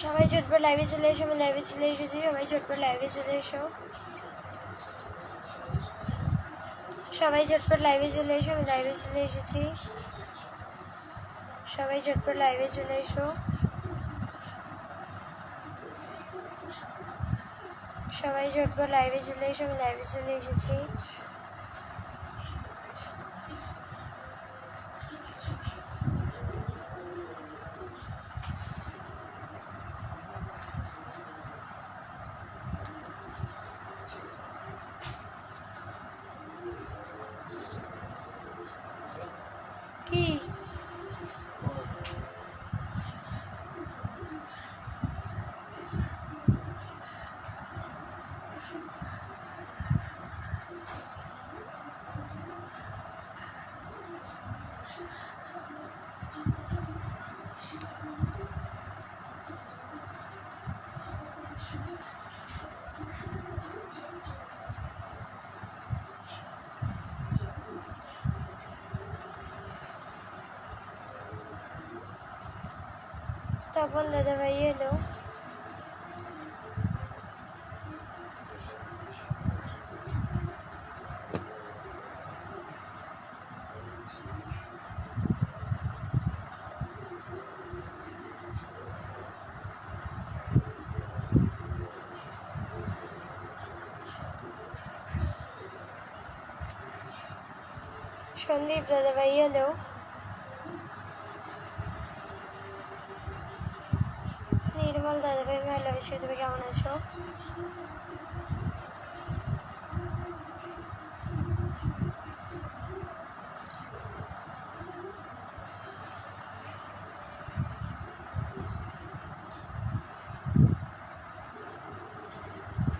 সবাই ঝটপট লাইভে চলে এসো, আমি লাইভে চলে এসেছি। সবাই ঝটপট লাইভে চলে এসো, সবাই ঝটপট লাইভে চলে এসো, আমি লাইভে চলে এসেছি। সবাই ঝটপট লাইভে চলে এসো, সবাই ঝটপট লাইভে চলে এসো, আমি লাইভে চলে এসেছি। কি তপন দাদাভাই এলো। সন্দীপ দাদাভাই এলো। নির্মল দাদাভাই ভালো আছি, তুমি কেমন আছো?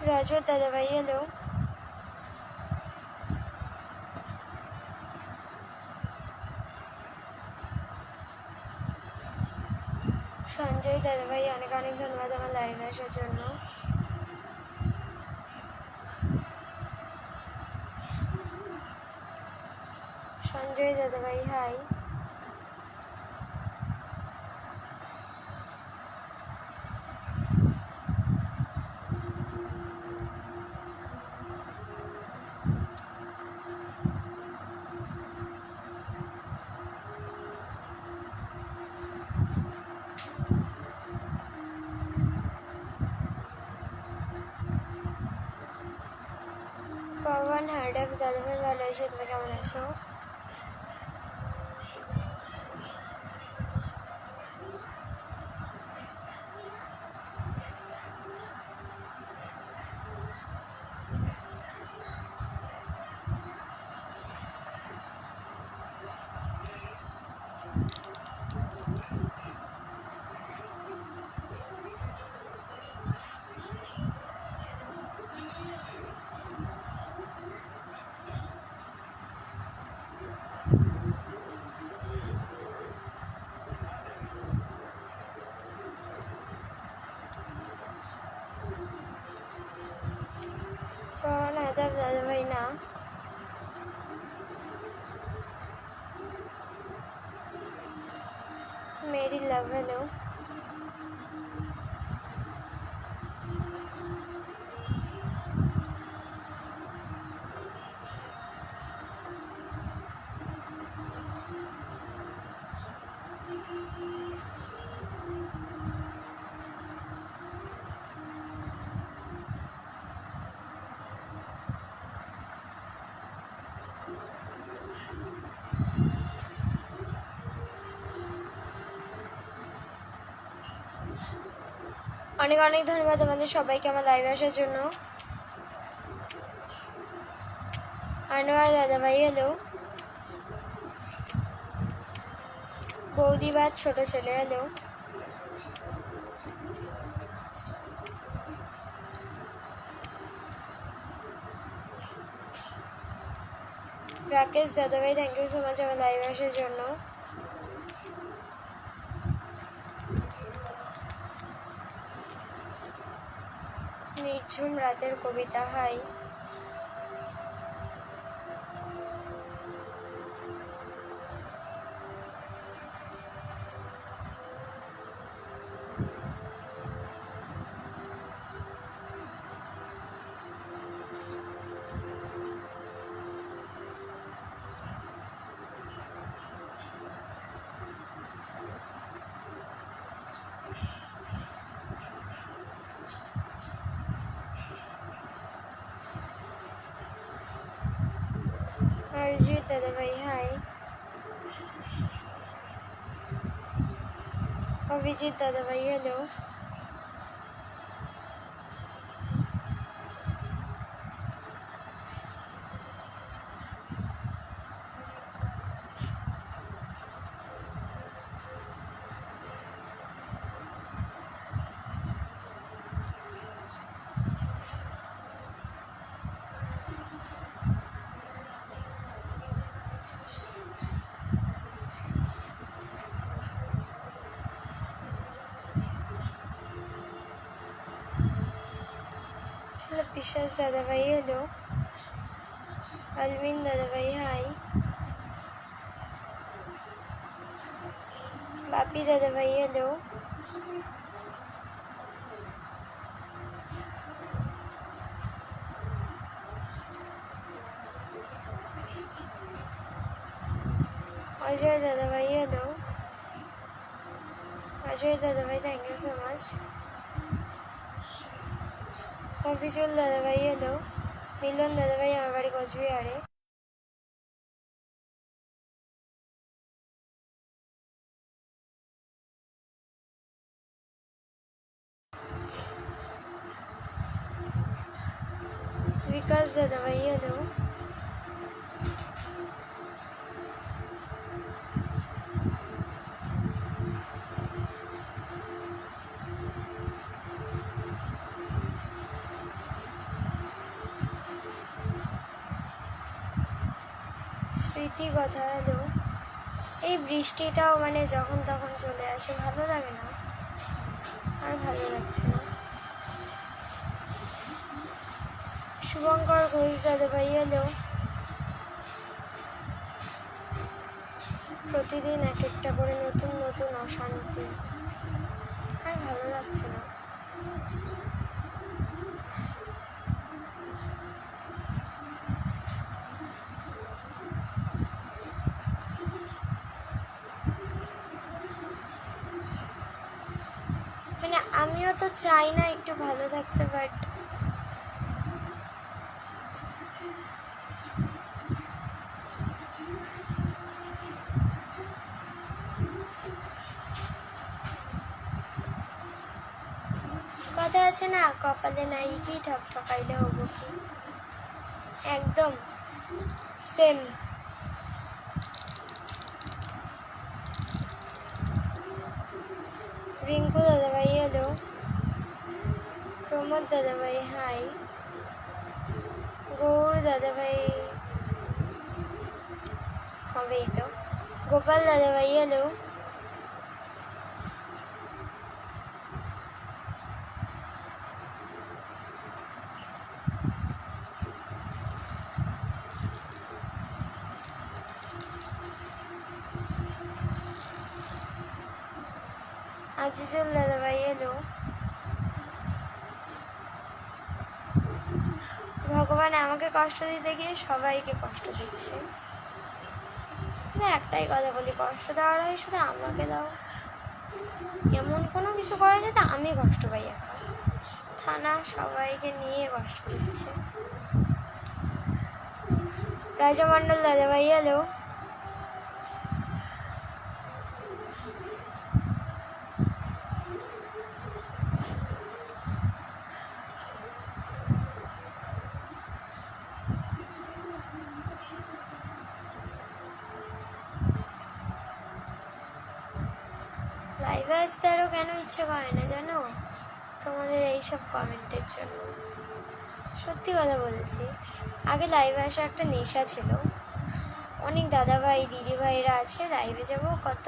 রাজু দাদাভাই এলো। সঞ্জয় দাদাভাই অনেক অনেক ধন্যবাদ আমার লাইভে আসার জন্য। সঞ্জয় দাদাভাই হাই। পবন হার্ডাক দাদাভাই ভালো আছো, তুমি কেমন আছো? পবন হার্ডাক দাদাভাই না, মেরি লাভ হ্যালো। অনেক অনেক ধন্যবাদ তোমাদের সবাইকে আমার লাইভে আসার জন্য। আনোয়ার দাদাভাই এলো। বৌদিবাদ ছোট ছেলে এলো। রাকেশ দাদাভাই থ্যাংক ইউ সো মাচ আমার লাইভে আসার জন্য। নির্ঝুম রাতের কবিতা হাই। অরিজিৎ দাদাভাই হাই। অভিজিৎ দাদাভাই হ্যালো। বিশ্বাস দাদাভাই হ্যালো। আলমিন দাদাভাই হাই। বাপি দাদাভাই হ্যালো। অজয় দাদাভাই হ্যালো। অজয় দাদাভাই থ্যাংক ইউ সো মাচ। অভিজল দাদাভাই হ্যালো। মিলন দাদাভাই আমার বাড়ি কোচবিহারে। विकास दादाभाई हेलो। স্মৃতি কথা হ্যালো। এই বৃষ্টিটাও মানে যখন তখন চলে আসে, ভালো লাগে না, আর ভালো লাগছে না। শুভঙ্কর ঘোষ দাদাভাই হ্যালো। প্রতিদিন এক একটা করে নতুন নতুন অশান্তি, আর ভালো লাগছে না। মানে আমিও তো চাই না একটু ভালো থাকতে, বাট কথা আছে না, কপালে নাই কি ঠকঠকাইলে হবো কি, একদম সেম। রিঙ্কু দাদাভাই হ্যালো। প্রমোদ দাদাভাই হাই। গৌর দাদাভাই হবেই তো। গোপাল দাদাভাই হ্যালো। আজিজুল দাদাভাই হ্যালো। ভগবান আমাকে কষ্ট দিতে গিয়ে সবাইকে কষ্ট দিচ্ছে। একটাই কথা বলি, কষ্ট দেওয়ার হয় শুধু আমাকে দাও, এমন কোনো কিছু করা যাতে আমি কষ্ট পাই একা। থানা সবাইকে নিয়ে কষ্ট দিচ্ছে। রাজা মণ্ডল দাদাভাই হ্যালো। লাইভে আসতে আরও কেন ইচ্ছে করে না জানো, তোমাদের এইসব কমেন্টের জন্য। সত্যি কথা বলছি, আগে লাইভে আসা একটা নেশা ছিল। অনেক দাদাভাই দিদিভাইরা আছে, লাইভে যাবো, কত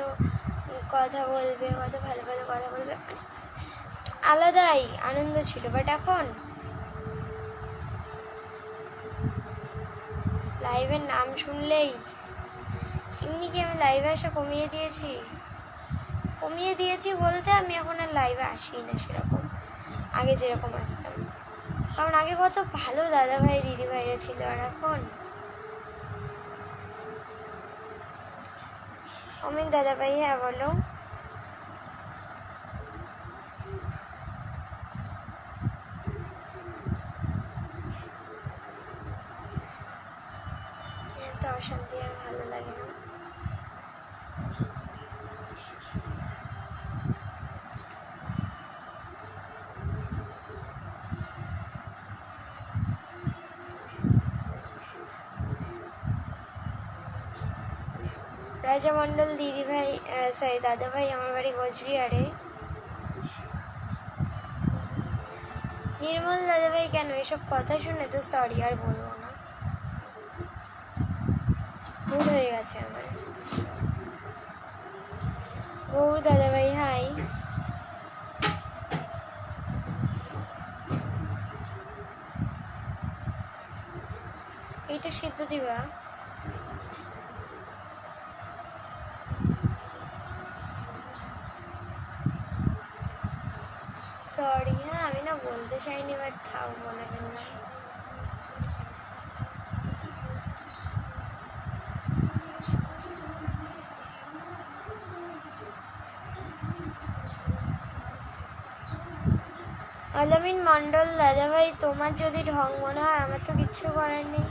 কথা বলবে, কত ভালো ভালো কথা বলবে, মানে আলাদাই আনন্দ ছিল। বাট এখন লাইভের নাম শুনলেই, এমনি কি আমি লাইভে আসা কমিয়ে দিয়েছি বলতে আমি এখন আর লাইভে আসি না সেরকম, আগে যেরকম আসতাম। কারণ আগে কত ভালো দাদাভাই দিদিভাইরা ছিল, আর এখন অমিত দাদাভাই হ্যাঁ বলো। এত অশান্তি আর ভালো লাগে না। রাজা মণ্ডল দিদি ভাই, সরি দাদা ভাই, আমার বাড়ি কোচবিহারে। নির্মল দাদা ভাই, কেন এসব কথা শুনে তো সরি আর বলবো না, ভুল হয়ে গেছে আমার। গৌর দাদা ভাই হাই। এইটা সিদ্ধ দিবা? সরি, হ্যাঁ আমি না বলতে চাইনি, এবার থাও বলে ফেললাম। আলামিন মণ্ডল দাদা ভাই, তোমার যদি ঢং মনে হয়, আমার তো কিচ্ছু করার নেই।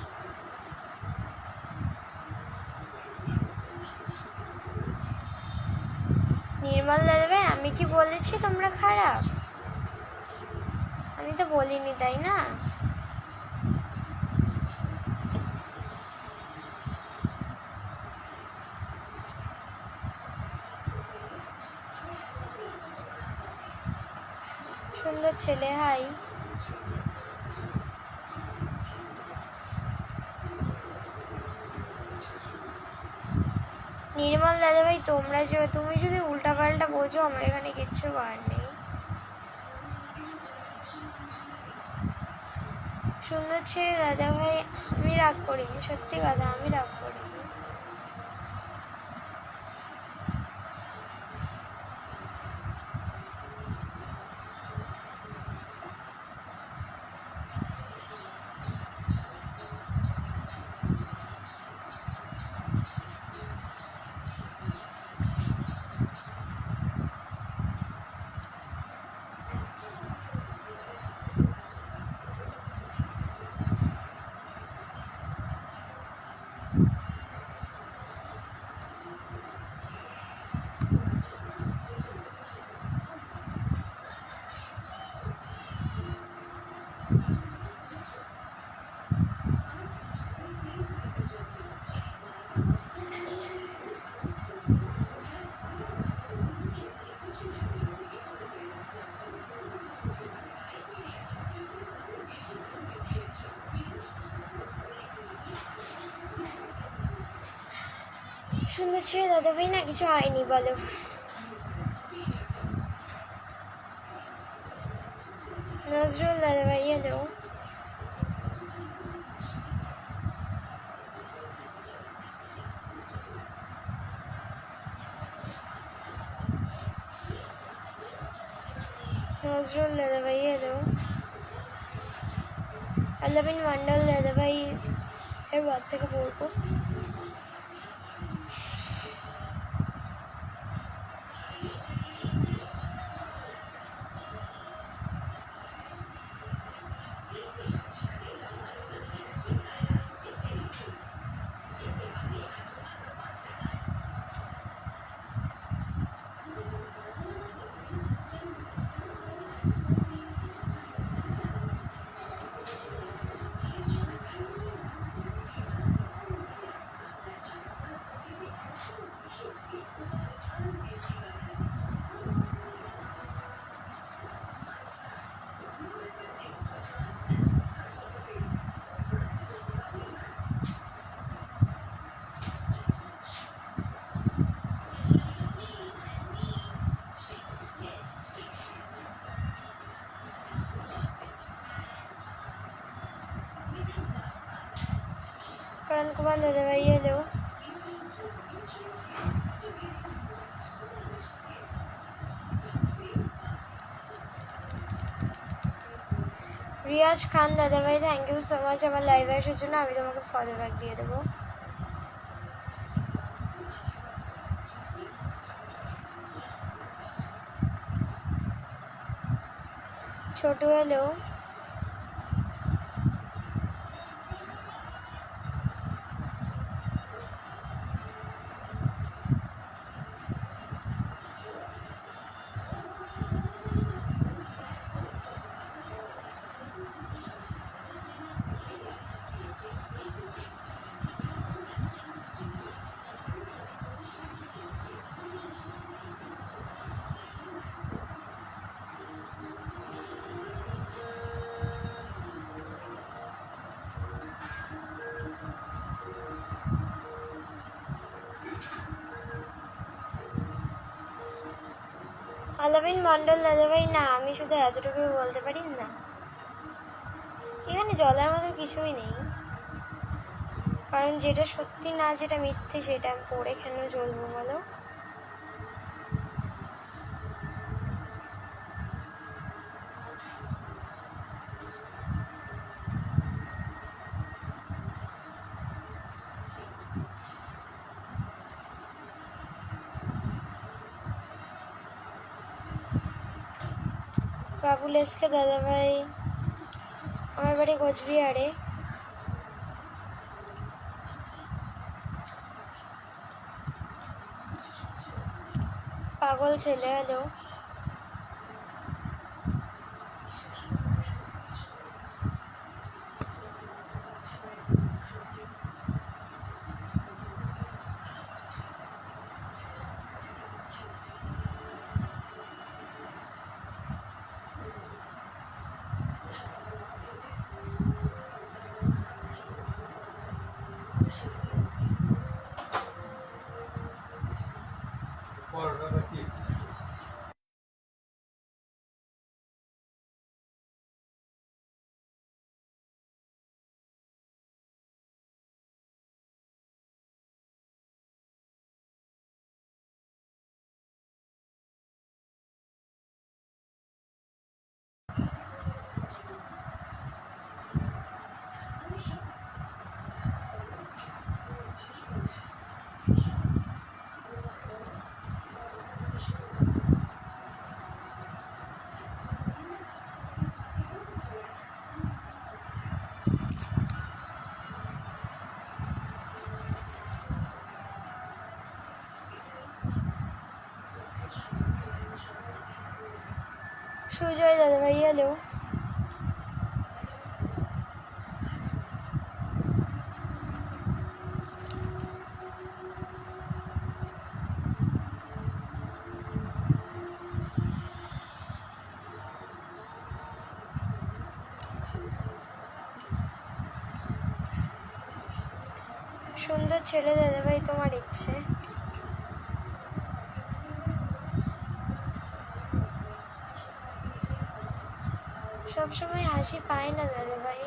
নির্মল দাদা ভাই, আমি কি বলেছি তোমরা খারাপ? আমি তো বলিনি, তাই না? সুন্দর ছেলে হাই। নির্মল দাদা ভাই, তুমি যদি উল্টাপাল্টা বোঝো, আমার এখানে কিচ্ছু করার নেই। সুন্দর ছেলে দাদা ভাই, আমি রাগ করিনি, সত্যি কথা, আমি রাগ করিনি। সুন্দর ছেলে দাদা ভাই, না কিছু হয়নি, বলো। নজরুল দাদা ভাই হ্যালো। নজরুল দাদা ভাই হ্যালো। আলামিন মণ্ডল দাদা ভাই এর বাদ থেকে বলবো। करण कुमार दादा भाई हेलो। রিয়াজ খান দাদা ভাই, থ্যাংক ইউ সো মাচ আমার লাইভে আসার জন্য। আমি তোমাকে ফলো ব্যাক দিয়ে দেবো। ছোটু হ্যালো। আলামিন মন্ডল দাদাভাই, না আমি শুধু এতটুকুই বলতে পারি না, এখানে জলার মতো কিছুই নেই, কারণ যেটা সত্যি না যেটা মিথ্যে সেটা আমি পড়ে কেন চলবো বলো। বাবুল এসকে দাদাভাই, আমার বাড়ি কোচবিহারে। পাগল ছেলে, হ্যালো। সুজয় দাদাভাই, হ্যালো। সুন্দর ছেলে দাদাভাই, তোমার ইচ্ছে। সবসময় হাসি পায় না দাদাভাই।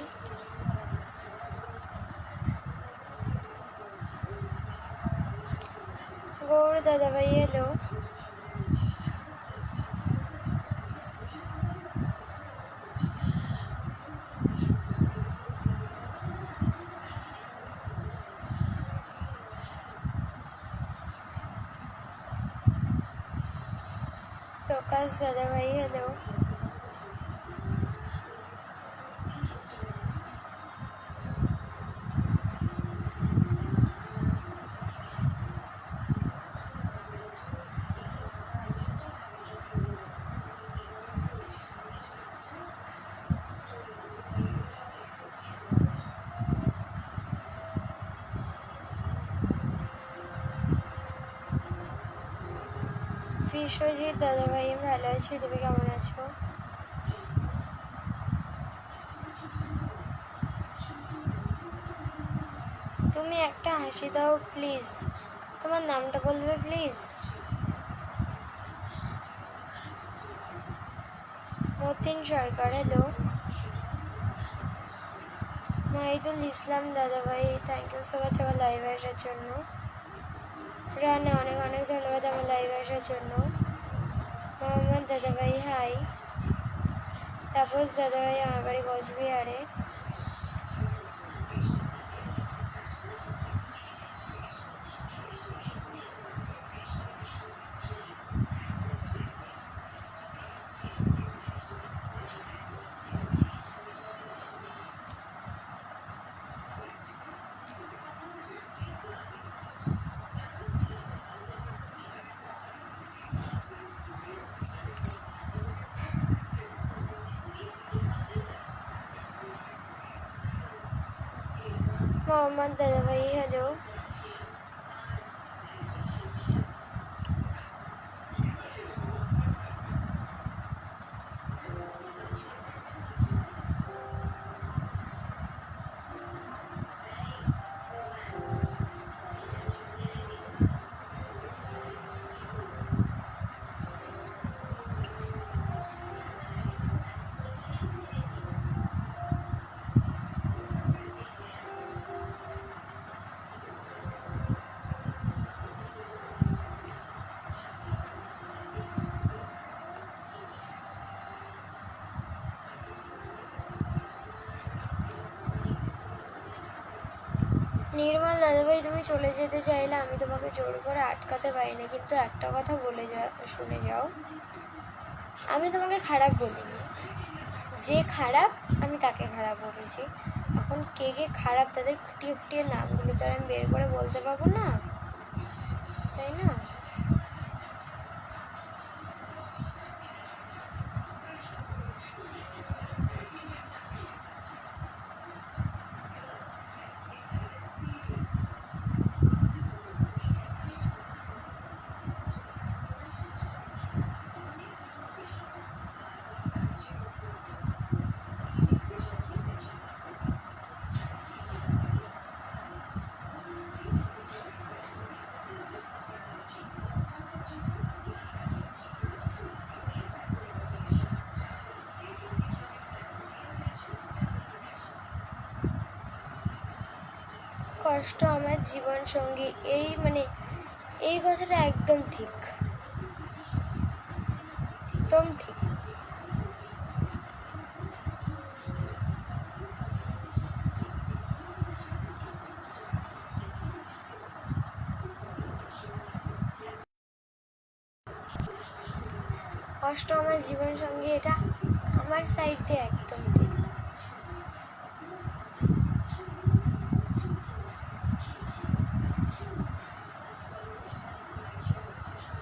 গৌর দাদাভাই, হ্যালো। প্রকাশ দাদাভাই, হ্যালো। বিশ্বজিৎ দাদাভাই, আমি ভালো আছি, তুমি কেমন আছো? তুমি একটা হাসি দাও প্লিজ, তোমার নামটা বলবে প্লিজ? মতিন সরকার, হ্যালো। মাহিদুল ইসলাম দাদাভাই, থ্যাংক ইউ সো মাচ আমার লাইভে আসার জন্য। রানা, অনেক অনেক ধন্যবাদ আমার লাইভে আসার জন্য। মোহাম্মদ দাদাভাই, হাই। তাপস দাদাভাই, আমার বাড়ি কোচবিহারে। মোহাম্মদ দাদাভাই, হ্যালো। নির্মল দাদাভাই, তুমি চলে যেতে চাইলে আমি তোমাকে জোর করে আটকাতে পারি না, কিন্তু একটা কথা শুনে যাও, আমি তোমাকে খারাপ বলিনি। যে খারাপ আমি তাকে খারাপ বলেছি। এখন কে কে খারাপ তাদের খুঁটিয়ে খুঁটিয়ে নামগুলো তো আর আমি বের করে বলতে পারবো না, তাই না? কষ্ট আমার জীবন সঙ্গী, এই কথাটা একদম ঠিক, একদম ঠিক। কষ্ট আমার জীবন সঙ্গী, এটা আমার সাইড দিয়ে একদম ঠিক।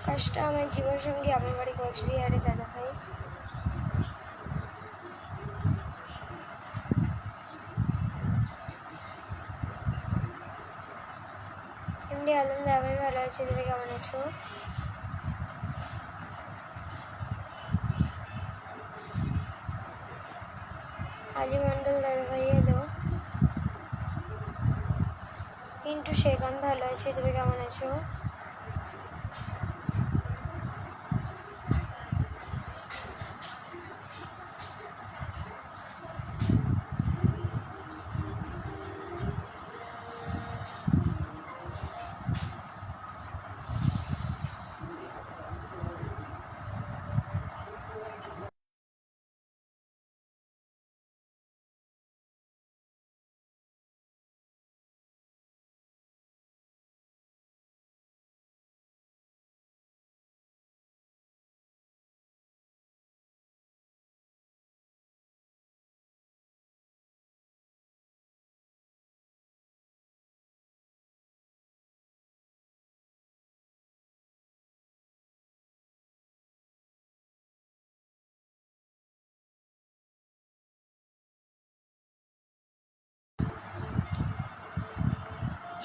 কষ্ট আমার জীবন সঙ্গী, আমার বাড়ি কোচবিহারে দাদাভাই। এমডি আলম দাদাভাই, ভালো আছি, তুমি কেমন আছো? আলী মন্ডল দাদাভাই, হ্যালো। পিন্টু শেখ, আমি ভালো আছি, তুমি কেমন আছো?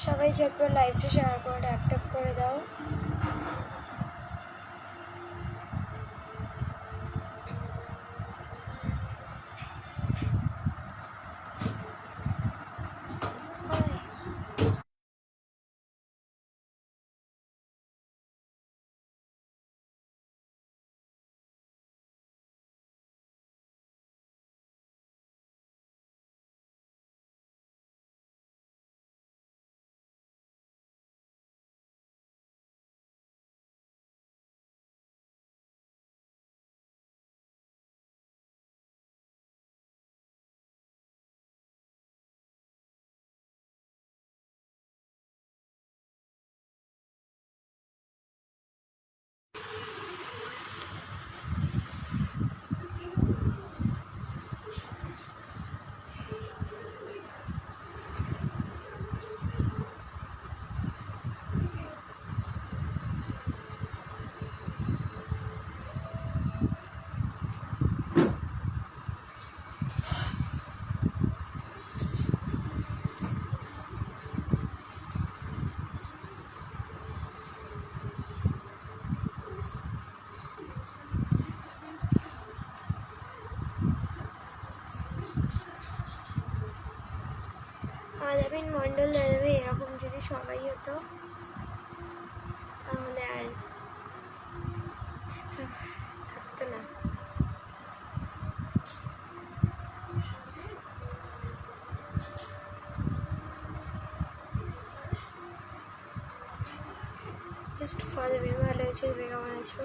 সবাই ঝটপট লাইভটা শেয়ার করে ট্যাপ করে দাও। আলামিন মন্ডল দাদাভাই, এরকম যদি সবাই হতো তাহলে আর থাকতো না। জাস্ট ফলো মি, ভালো আছো, তুমি কেমন আছো?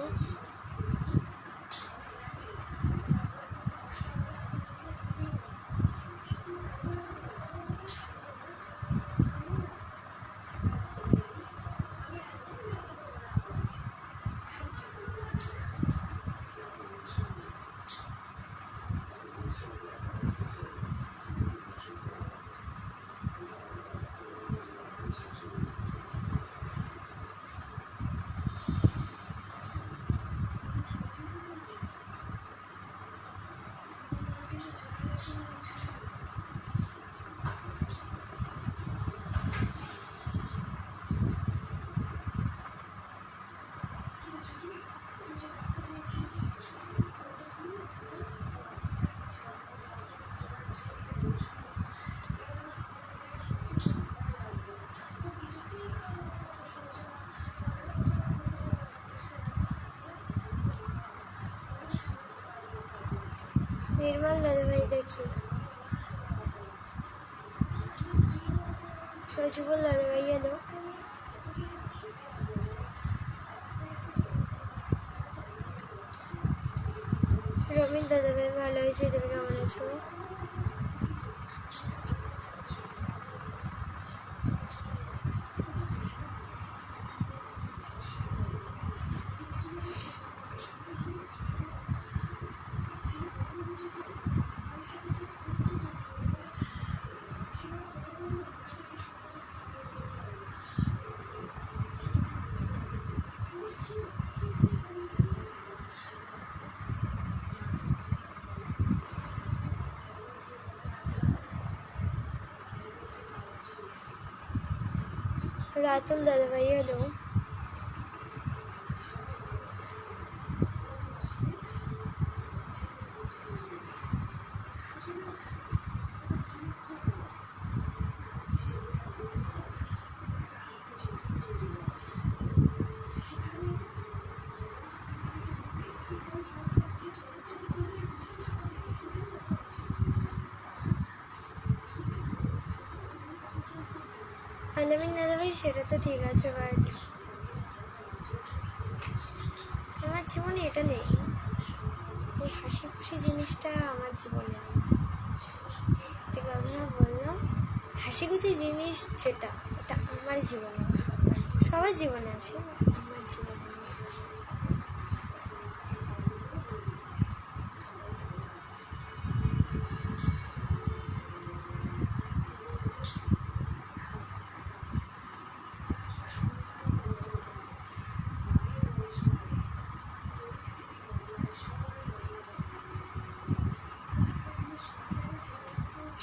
নির্মল দাদাভাই দেখি, সজিবুল দাদাভাই এলো, রবীন দাদাভাই ভালো হয়েছে, তুমি কেমন আছো? রাতুল দাদাভাই এলো, আলামিন দাদাভাই সেটা তো ঠিক আছে, বাট আমার জীবনে এটা নেই, এই হাসি খুশি জিনিসটা আমার জীবনে নেই। কথা বললাম, হাসি খুশি জিনিস যেটা, ওটা আমার জীবনে না, সবার জীবনে আছে, আমার জীবনে নেই।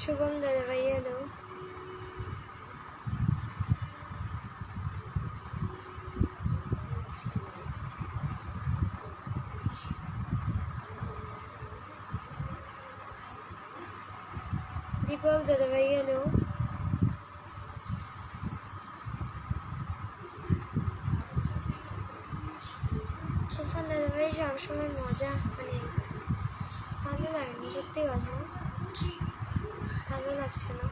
শুভম দাদাভাই এলো, দীপক দাদাভাই এলো, তুফান দাদাভাই সবসময় মজা, মানে ভালো লাগে না, সত্যি কথা ভালো লাগছে না।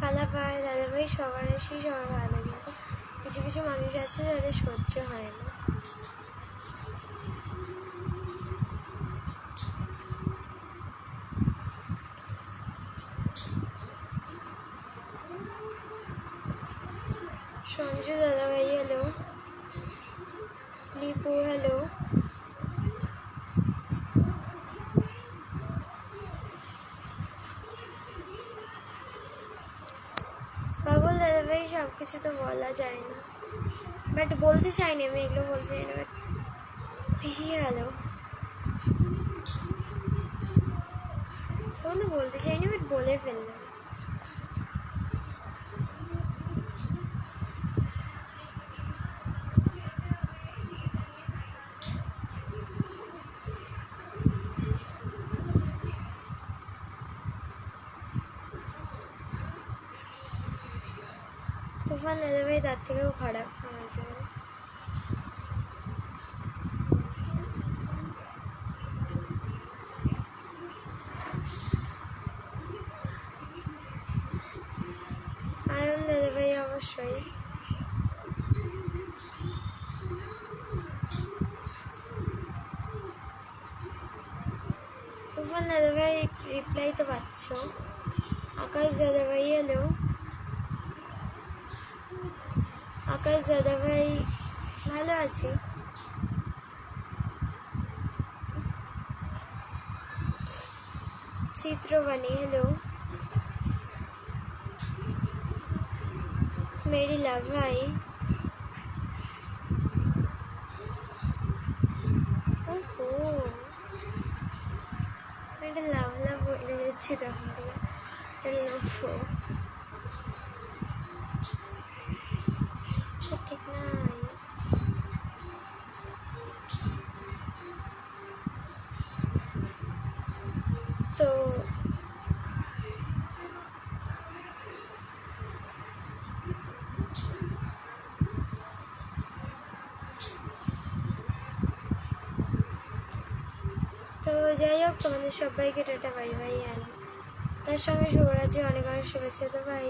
কালাপাড়া দাদাভাই সবার এসেই সবার ভালো লাগে, কিন্তু কিছু কিছু মানুষ আছে যাদের সহ্য হয় না। সঞ্জু দাদাভাই এলো, লিপু হ্যালো, বাবুল দাদাভাই সব কিছু তো বলা যায় না, বাট বলতে চাইনি, আমি এগুলো বলতে চাই না, বাট বেরিয়ে গেল, সেগুলো বলতে চাইনি, বাট বলে ফেললাম। তুফান দাদাভাই তার থেকেও খারাপ আমার জীবনে। আয়ন দাদাভাই অবশ্যই, তুফান দাদাভাই রিপ্লাই তো পাচ্ছ। আকাশ দাদাভাই এলো, আকাশ দাদাভাই ভালো আছি। চিত্রবাণী হ্যালো, মেরি লাভ ভাই, এটা লাভ লাভ বলে যাচ্ছি তখন থেকে, ঠিক নাই। তো যাই হোক, তোমাদের সবাইকে টাটা বাই বাই। অ্যান্ড তার সঙ্গে শুভরাত্রি, অনেক অনেক শুভেচ্ছা। তো ভাই